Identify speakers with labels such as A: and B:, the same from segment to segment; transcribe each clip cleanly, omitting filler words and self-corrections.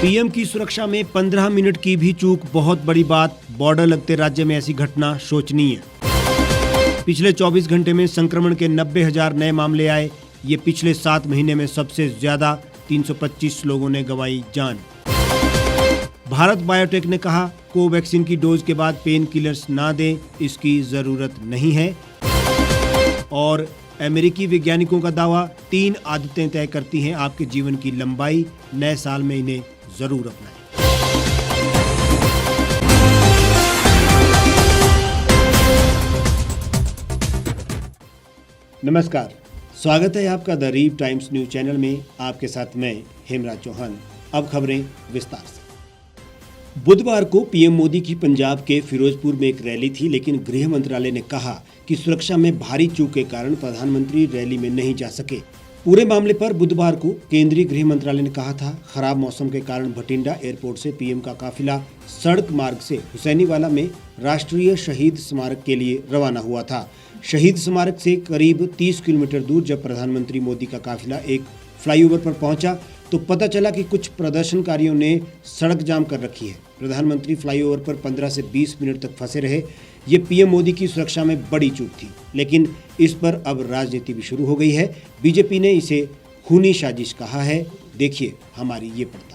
A: PM की सुरक्षा में 15 मिनट की भी चूक बहुत बड़ी बात। बॉर्डर लगते राज्य में ऐसी घटना शोचनीय। पिछले 24 घंटे में संक्रमण के 90,000 नए मामले आए। ये पिछले 7 महीने में सबसे ज्यादा। 325 लोगों ने गंवाई जान। भारत बायोटेक ने कहा, कोवैक्सीन की डोज के बाद पेन किलर्स ना दें, इसकी जरूरत नहीं है। और अमेरिकी वैज्ञानिकों का दावा, 3 आदतें तय करती हैं आपके जीवन की लंबाई। नए साल में इन्हें जरूर अपनाएं। नमस्कार, स्वागत है आपका द रीव टाइम्स न्यूज चैनल में। आपके साथ मैं हेमराज चौहान। अब खबरें विस्तार से। बुधवार को पीएम मोदी की पंजाब के फिरोजपुर में एक रैली थी, लेकिन गृह मंत्रालय ने कहा कि सुरक्षा में भारी चूक के कारण प्रधानमंत्री रैली में नहीं जा सके। पूरे मामले पर बुधवार को केंद्रीय गृह मंत्रालय ने कहा था, खराब मौसम के कारण भटिंडा एयरपोर्ट से पीएम का काफिला सड़क मार्ग से हुसैनीवाला में राष्ट्रीय शहीद स्मारक के लिए रवाना हुआ था। शहीद स्मारक से करीब 30 किलोमीटर दूर जब प्रधानमंत्री मोदी का काफिला एक फ्लाईओवर पर पहुंचा तो पता चला कि कुछ प्रदर्शनकारियों ने सड़क जाम कर रखी है। प्रधानमंत्री फ्लाईओवर पर 15 से 20 मिनट तक फंसे रहे। ये पीएम मोदी की सुरक्षा में बड़ी चूक थी, लेकिन इस पर अब राजनीति भी शुरू हो गई है। बीजेपी ने इसे खूनी साजिश कहा है। देखिए हमारी ये पड़ताल।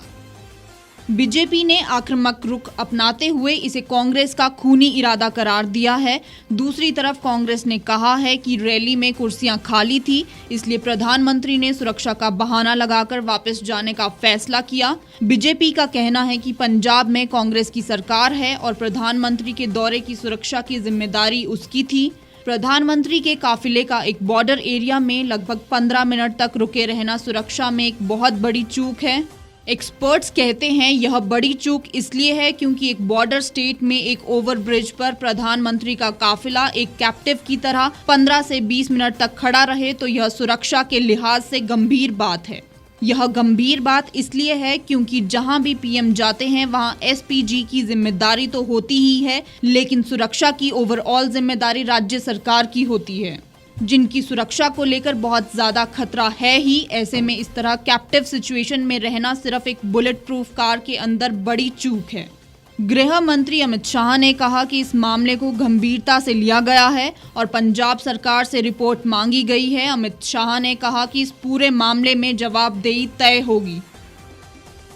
B: बीजेपी ने आक्रामक रुख अपनाते हुए इसे कांग्रेस का खूनी इरादा करार दिया है। दूसरी तरफ कांग्रेस ने कहा है कि रैली में कुर्सियां खाली थी, इसलिए प्रधानमंत्री ने सुरक्षा का बहाना लगाकर वापस जाने का फैसला किया। बीजेपी का कहना है कि पंजाब में कांग्रेस की सरकार है और प्रधानमंत्री के दौरे की सुरक्षा की जिम्मेदारी उसकी थी। प्रधानमंत्री के काफिले का एक बॉर्डर एरिया में लगभग 15 मिनट तक रुके रहना सुरक्षा में एक बहुत बड़ी चूक है। एक्सपर्ट्स कहते हैं यह बड़ी चूक इसलिए है क्योंकि एक बॉर्डर स्टेट में एक ओवरब्रिज पर प्रधानमंत्री का काफिला एक कैप्टिव की तरह 15 से 20 मिनट तक खड़ा रहे तो यह सुरक्षा के लिहाज से गंभीर बात है। यह गंभीर बात इसलिए है क्योंकि जहां भी पीएम जाते हैं वहां एसपीजी की जिम्मेदारी तो होती ही है, लेकिन सुरक्षा की ओवरऑल जिम्मेदारी राज्य सरकार की होती है, जिनकी सुरक्षा को लेकर बहुत ज्यादा खतरा है ही। ऐसे में इस तरह कैप्टिव सिचुएशन में रहना सिर्फ एक बुलेट प्रूफ कार के अंदर बड़ी चूक है। गृह मंत्री अमित शाह ने कहा कि इस मामले को गंभीरता से लिया गया है और पंजाब सरकार से रिपोर्ट मांगी गई है। अमित शाह ने कहा कि इस पूरे मामले में जवाबदेही तय होगी।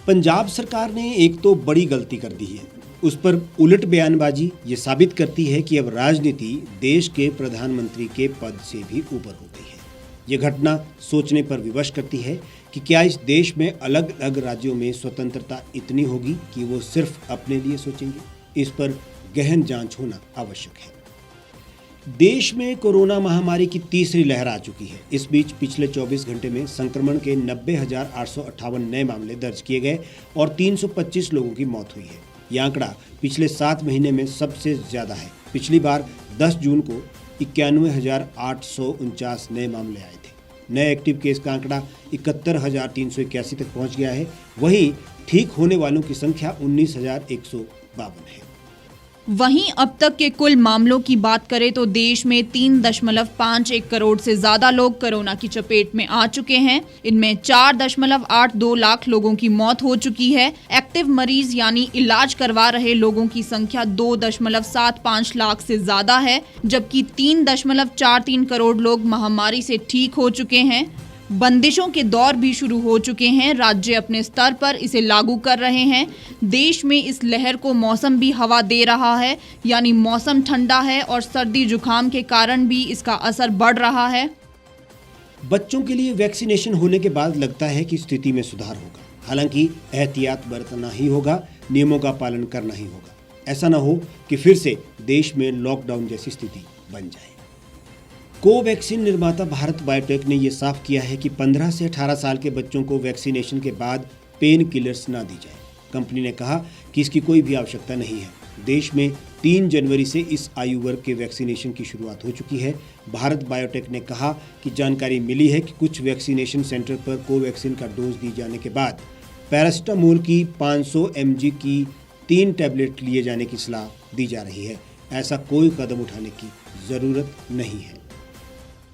A: पंजाब सरकार ने एक तो बड़ी गलती कर दी है, उस पर उलट बयानबाजी ये साबित करती है कि अब राजनीति देश के प्रधानमंत्री के पद से भी ऊपर हो गई है। ये घटना सोचने पर विवश करती है कि क्या इस देश में अलग अलग राज्यों में स्वतंत्रता इतनी होगी कि वो सिर्फ अपने लिए सोचेंगे। इस पर गहन जांच होना आवश्यक है। देश में कोरोना महामारी की तीसरी लहर आ चुकी है। इस बीच पिछले 24 घंटे में संक्रमण के 90,858 नए मामले दर्ज किए गए और 325 लोगों की मौत हुई है। यह आंकड़ा पिछले 7 महीने में सबसे ज्यादा है। पिछली बार 10 जून को 91,849 नए मामले आए थे। नए एक्टिव केस का आंकड़ा 71,381 तक पहुंच गया है। वहीं ठीक होने वालों की संख्या 19,152 है।
B: वहीं अब तक के कुल मामलों की बात करें तो देश में 3.51 करोड़ से ज्यादा लोग कोरोना की चपेट में आ चुके हैं। इनमें 4.82 लाख लोगों की मौत हो चुकी है। एक्टिव मरीज यानी इलाज करवा रहे लोगों की संख्या 2.75 लाख से ज्यादा है, जबकि 3.43 करोड़ लोग महामारी से ठीक हो चुके हैं। बंदिशों के दौर भी शुरू हो चुके हैं। राज्य अपने स्तर पर इसे लागू कर रहे हैं। देश में इस लहर को मौसम भी हवा दे रहा है, यानी मौसम ठंडा है और सर्दी जुकाम के कारण भी इसका असर बढ़ रहा है।
A: बच्चों के लिए वैक्सीनेशन होने के बाद लगता है कि स्थिति में सुधार होगा। हालांकि एहतियात बरतना ही होगा, नियमों का पालन करना ही होगा। ऐसा न हो कि फिर से देश में लॉकडाउन जैसी स्थिति बन जाए। कोवैक्सीन निर्माता भारत बायोटेक ने यह साफ किया है कि 15 से 18 साल के बच्चों को वैक्सीनेशन के बाद पेन किलर्स ना दी जाए। कंपनी ने कहा कि इसकी कोई भी आवश्यकता नहीं है। देश में 3 जनवरी से इस आयु वर्ग के वैक्सीनेशन की शुरुआत हो चुकी है। भारत बायोटेक ने कहा कि जानकारी मिली है कि कुछ वैक्सीनेशन सेंटर पर कोवैक्सीन का डोज दी जाने के बाद पैरासिटामोल की 500 mg की 3 टैबलेट लिए जाने की सलाह दी जा रही है। ऐसा कोई कदम उठाने की जरूरत नहीं है।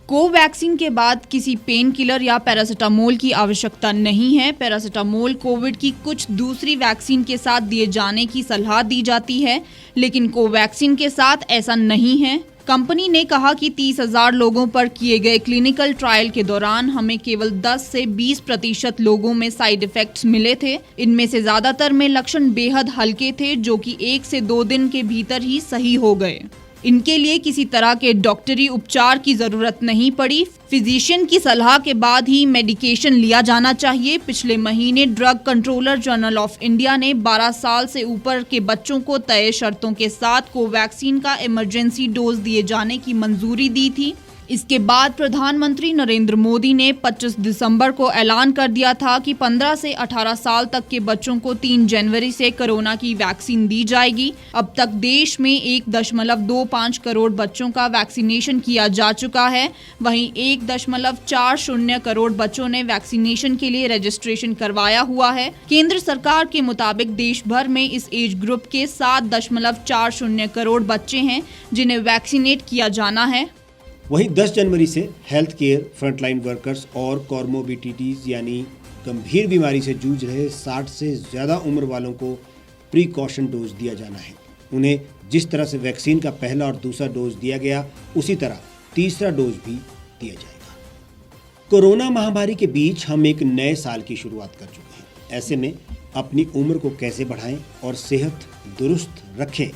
B: कोवैक्सीन के बाद किसी पेन किलर या पैरासीटामोल की आवश्यकता नहीं है। पैरासीटामोल कोविड की कुछ दूसरी वैक्सीन के साथ दिए जाने की सलाह दी जाती है, लेकिन कोवैक्सीन के साथ ऐसा नहीं है। कंपनी ने कहा कि 30,000 लोगों पर किए गए क्लिनिकल ट्रायल के दौरान हमें केवल 10 से 20% लोगों में साइड इफेक्ट्स मिले थे। इनमें से ज्यादातर में लक्षण बेहद हल्के थे, जो कि 1 से 2 दिन के भीतर ही सही हो गए। इनके लिए किसी तरह के डॉक्टरी उपचार की जरूरत नहीं पड़ी। फिजिशियन की सलाह के बाद ही मेडिकेशन लिया जाना चाहिए। पिछले महीने drug controller general of India ने 12 साल से ऊपर के बच्चों को तय शर्तों के साथ कोवैक्सीन का इमरजेंसी डोज दिए जाने की मंजूरी दी थी। इसके बाद प्रधानमंत्री नरेंद्र मोदी ने 25 दिसंबर को ऐलान कर दिया था कि 15 से 18 साल तक के बच्चों को 3 जनवरी से कोरोना की वैक्सीन दी जाएगी। अब तक देश में 1.25 करोड़ बच्चों का वैक्सीनेशन किया जा चुका है। वहीं 1.40 करोड़ बच्चों ने वैक्सीनेशन के लिए रजिस्ट्रेशन करवाया हुआ है। केंद्र सरकार के मुताबिक देश भर में इस एज ग्रुप के 7.40 करोड़ बच्चे हैं जिन्हें वैक्सीनेट किया जाना है।
A: वहीं 10 जनवरी से हेल्थ केयर, फ्रंटलाइन वर्कर्स और कॉर्मोबिडिटीज़ यानी गंभीर बीमारी से जूझ रहे 60 से ज़्यादा उम्र वालों को प्रिकॉशन डोज दिया जाना है। उन्हें जिस तरह से वैक्सीन का पहला और दूसरा डोज दिया गया, उसी तरह तीसरा डोज भी दिया जाएगा। कोरोना महामारी के बीच हम एक नए साल की शुरुआत कर चुके हैं। ऐसे में अपनी उम्र को कैसे बढ़ाएं और सेहत दुरुस्त रखें,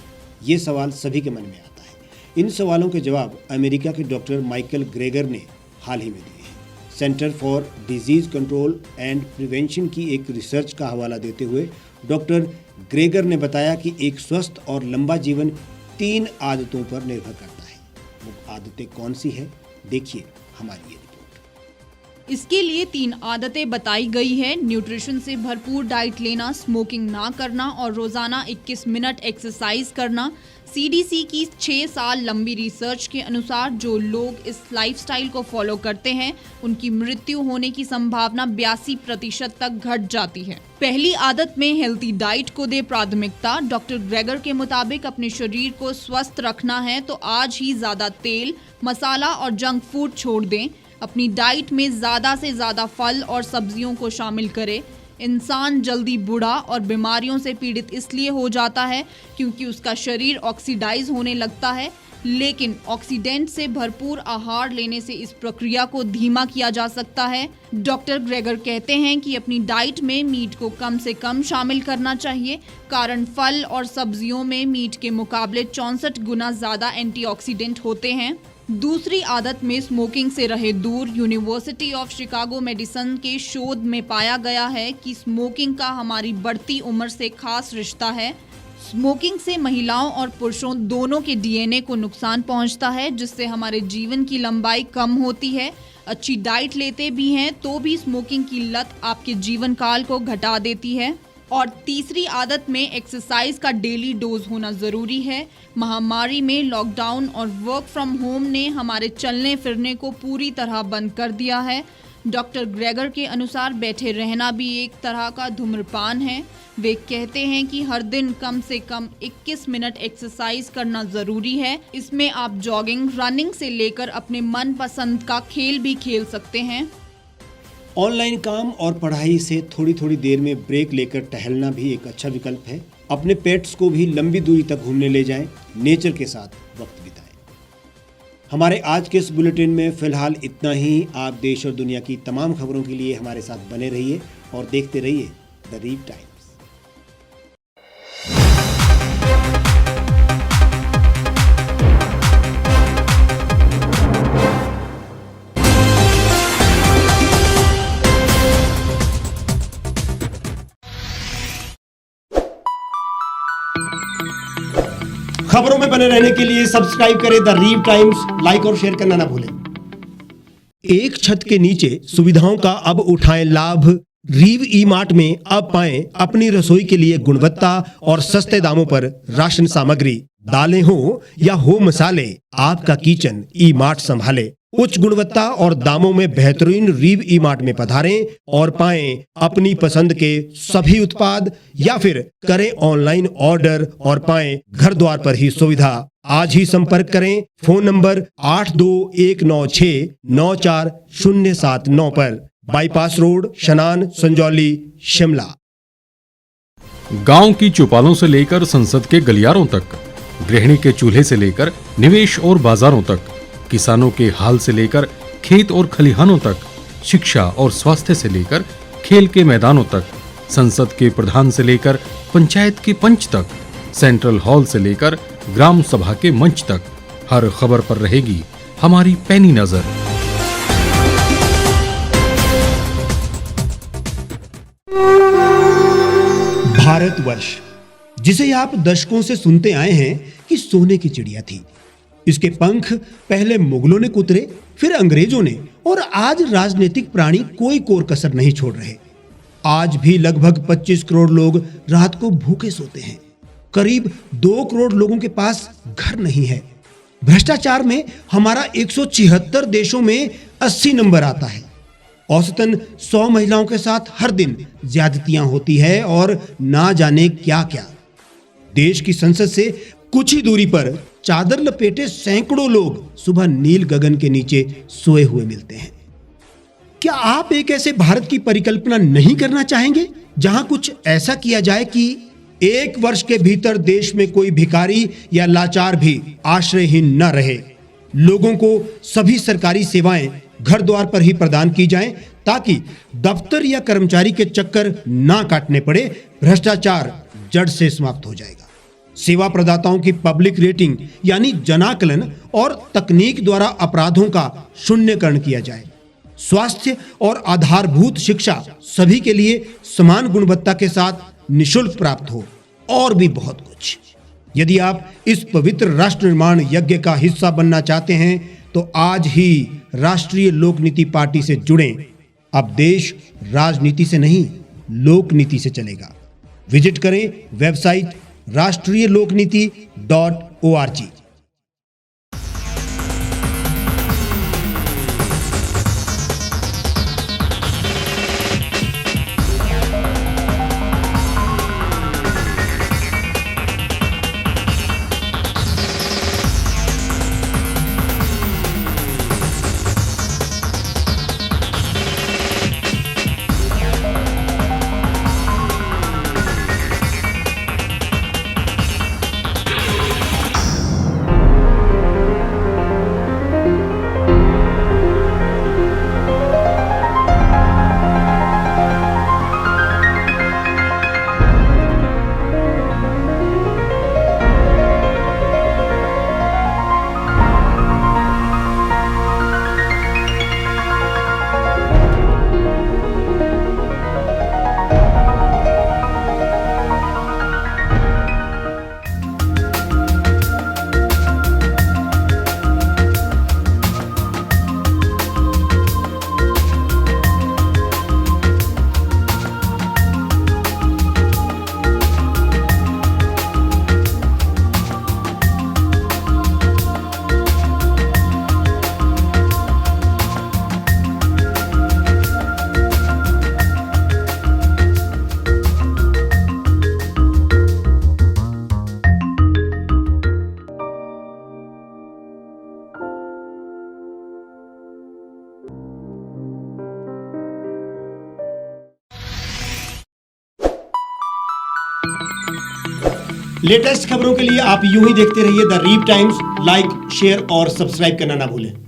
A: ये सवाल सभी के मन में आता है। इन सवालों के जवाब अमेरिका के डॉक्टर माइकल ग्रेगर ने हाल ही में दिए हैं। Centre for disease control and prevention की एक रिसर्च का हवाला देते हुए डॉक्टर ग्रेगर ने बताया कि एक स्वस्थ और लंबा जीवन 3 आदतों पर निर्भर करता है। वो आदतें कौन सी है, देखिए हमारी ये रिपोर्ट।
B: इसके लिए 3 आदतें बताई गई है। न्यूट्रिशन से भरपूर डाइट लेना, स्मोकिंग ना करना और रोजाना 21 मिनट एक्सरसाइज करना। CDC की 6 साल लंबी रिसर्च के अनुसार जो लोग इस लाइफस्टाइल को फॉलो करते हैं, उनकी मृत्यु होने की संभावना 82% तक घट जाती है। पहली आदत में हेल्थी डाइट को दे प्राथमिकता। डॉक्टर ग्रेगर के मुताबिक अपने शरीर को स्वस्थ रखना है तो आज ही ज्यादा तेल, मसाला और जंक फूड छोड़ दें। अपनी डाइट में ज्यादा से ज्यादा फल और सब्जियों को शामिल करें। इंसान जल्दी बूढ़ा और बीमारियों से पीड़ित इसलिए हो जाता है क्योंकि उसका शरीर ऑक्सीडाइज होने लगता है, लेकिन ऑक्सीडेंट से भरपूर आहार लेने से इस प्रक्रिया को धीमा किया जा सकता है। डॉक्टर ग्रेगर कहते हैं कि अपनी डाइट में मीट को कम से कम शामिल करना चाहिए, कारण फल और सब्जियों में मीट के मुकाबले 64 गुना ज्यादा एंटीऑक्सीडेंट होते हैं। दूसरी आदत में स्मोकिंग से रहे दूर। यूनिवर्सिटी ऑफ शिकागो मेडिसिन के शोध में पाया गया है कि स्मोकिंग का हमारी बढ़ती उम्र से खास रिश्ता है। स्मोकिंग से महिलाओं और पुरुषों दोनों के DNA को नुकसान पहुंचता है, जिससे हमारे जीवन की लंबाई कम होती है। अच्छी डाइट लेते भी हैं तो भी स्मोकिंग की लत आपके जीवन काल को घटा देती है। और तीसरी आदत में एक्सरसाइज का डेली डोज होना जरूरी है। महामारी में लॉकडाउन और वर्क फ्रॉम होम ने हमारे चलने फिरने को पूरी तरह बंद कर दिया है। डॉक्टर ग्रेगर के अनुसार बैठे रहना भी एक तरह का धूम्रपान है। वे कहते हैं कि हर दिन कम से कम 21 मिनट एक्सरसाइज करना जरूरी है। इसमें आप जॉगिंग, रनिंग से लेकर अपने मनपसंद का खेल भी खेल सकते हैं।
A: ऑनलाइन काम और पढ़ाई से थोड़ी थोड़ी देर में ब्रेक लेकर टहलना भी एक अच्छा विकल्प है। अपने पेट्स को भी लंबी दूरी तक घूमने ले जाएं, नेचर के साथ वक्त बिताएं। हमारे आज के इस बुलेटिन में फिलहाल इतना ही। आप देश और दुनिया की तमाम खबरों के लिए हमारे साथ बने रहिए और देखते रहिए द रीव टाइम्स। खबरों में बने रहने के लिए सब्सक्राइब करें द रीव टाइम्स, लाइक और शेयर करना ना भूलें। एक छत के नीचे सुविधाओं का अब उठाएं लाभ। रीव ई मार्ट में अब पाएं अपनी रसोई के लिए गुणवत्ता और सस्ते दामों पर राशन सामग्री। दालें हो या हो मसाले, आपका किचन ई मार्ट संभाले। उच्च गुणवत्ता और दामों में बेहतरीन रीव ई मार्ट में पधारें और पाएं अपनी पसंद के सभी उत्पाद, या फिर करें ऑनलाइन ऑर्डर और पाएं घर द्वार पर ही सुविधा। आज ही संपर्क करें फोन नंबर 8219694079 पर, बाईपास रोड, शनान, संजौली, शिमला।
C: गांव की चौपालों से लेकर संसद के गलियारों तक, गृहिणी के चूल्हे से लेकर निवेश और बाजारों तक, किसानों के हाल से लेकर खेत और खलिहानों तक, शिक्षा और स्वास्थ्य से लेकर खेल के मैदानों तक, संसद के प्रधान से लेकर पंचायत के पंच तक, सेंट्रल हॉल से लेकर ग्राम सभा के मंच तक, हर खबर पर रहेगी हमारी पैनी नजर।
A: भारतवर्ष, जिसे आप दशकों से सुनते आए हैं कि सोने की चिड़िया थी। इसके पंख पहले मुगलों ने कुतरे, फिर अंग्रेजों ने, और आज राजनीतिक प्राणी कोई कोर कसर नहीं छोड़ रहे। आज भी लगभग 25 करोड़ लोग रात को भूखे सोते हैं। करीब 2 करोड़ लोगों के पास घर नहीं है। भ्रष्टाचार में हमारा 176 देशों में 80 नंबर आता है। औसतन 100 महिलाओं के साथ हर दिन ज्यादतियां होती है और ना जाने क्या क्या। देश की संसद से कुछ ही दूरी पर चादर लपेटे सैकड़ों लोग सुबह नील गगन के नीचे सोए हुए मिलते हैं। क्या आप एक ऐसे भारत की परिकल्पना नहीं करना चाहेंगे जहां कुछ ऐसा किया जाए कि 1 वर्ष के भीतर देश में कोई भिखारी या लाचार भी आश्रयहीन न रहे? लोगों को सभी सरकारी सेवाएं घर द्वार पर ही प्रदान की जाएं ताकि दफ्तर या कर्मचारी के चक्कर ना काटने पड़े। भ्रष्टाचार जड़ से समाप्त हो जाएगा। सेवा प्रदाताओं की पब्लिक रेटिंग यानी जनाकलन और तकनीक द्वारा अपराधों का शून्यकरण किया जाए। स्वास्थ्य और आधारभूत शिक्षा सभी के लिए समान गुणवत्ता के साथ निशुल्क प्राप्त हो, और भी बहुत कुछ। यदि आप इस पवित्र राष्ट्र निर्माण यज्ञ का हिस्सा बनना चाहते हैं तो आज ही राष्ट्रीय लोक नीति पार्टी से जुड़ें। अब देश राजनीति से नहीं, लोक नीति से चलेगा। विजिट करें वेबसाइट rashtriyalokniti.org। लेटेस्ट खबरों के लिए आप यूं ही देखते रहिए the reap times. Like, share और सब्सक्राइब करना ना भूलें।